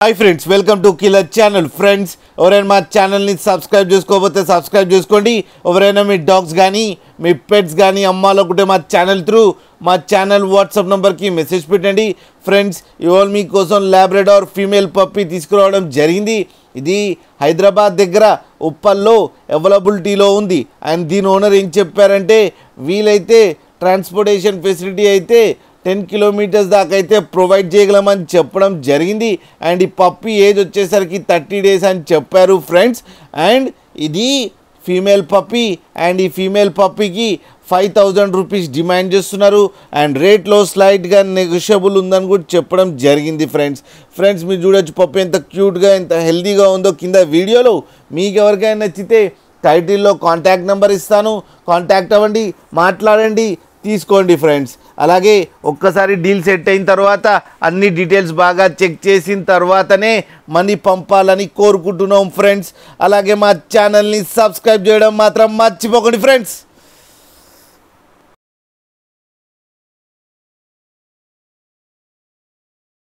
high friends welcome to killer channel friends ఎవరైనా మా channel ని సబ్స్క్రైబ్ చేసుకోకపోతే సబ్స్క్రైబ్ చేసుకోండి ఎవరైనా మీ డాగ్స్ గాని మీ పెట్స్ గాని అమ్మాలనుకుంటే మా ఛానల్ త్రూ మా ఛానల్ వాట్సాప్ నంబర్ కి మెసేజ్ పెట్టండి ఫ్రెండ్స్ ఇవాళ మీ కోసం లాబ్రడార్ ఫీమేల్ పప్పీ తీసుకురావడం జరిగింది ఇది హైదరాబాద్ దగ్గర ఉప్పల్లో అవైలబిలిటీలో ఉంది అండ్ దీని ఓనర్ ఏం చెప్పారంటే వీలైతే ట్రాన్స్పోర్టేషన్ ఫెసిలిటీ అయితే 10 kilometers దాకా అయితే ప్రొవైడ్ చేయగలమని చెప్పడం జరిగింది అండ్ ఈ పప్పీ ఏజ్ వచ్చేసరికి 30 days అని చెప్పారు ఫ్రెండ్స్ అండ్ ఇది ఫీమేల్ పప్పీ అండ్ ఈ ఫీమేల్ పప్పీకి 5000 రూపీస్ డిమాండ్ చేస్తున్నారు అండ్ రేట్లో స్లైట్గా నెగోషియబుల్ ఉందని కూడా చెప్పడం జరిగింది ఫ్రెండ్స్ మీరు చూడొచ్చు పప్పీ ఎంత క్యూట్గా ఎంత హెల్తీగా ఉందో కింద వీడియోలో మీకు ఎవరికైనా నచ్చితే టైటిల్లో కాంటాక్ట్ నెంబర్ ఇస్తాను కాంటాక్ట్ అవ్వండి మాట్లాడండి తీసుకోండి ఫ్రెండ్స్ అలాగే ఒక్కసారి డీల్ సెట్ అయిన తర్వాత అన్ని డీటెయిల్స్ బాగా చెక్ చేసిన తర్వాతనే మనీ పంపాలని కోరుకుంటున్నాం ఫ్రెండ్స్ అలాగే మా ఛానల్ని సబ్స్క్రైబ్ చేయడం మాత్రం మర్చిపోకండి ఫ్రెండ్స్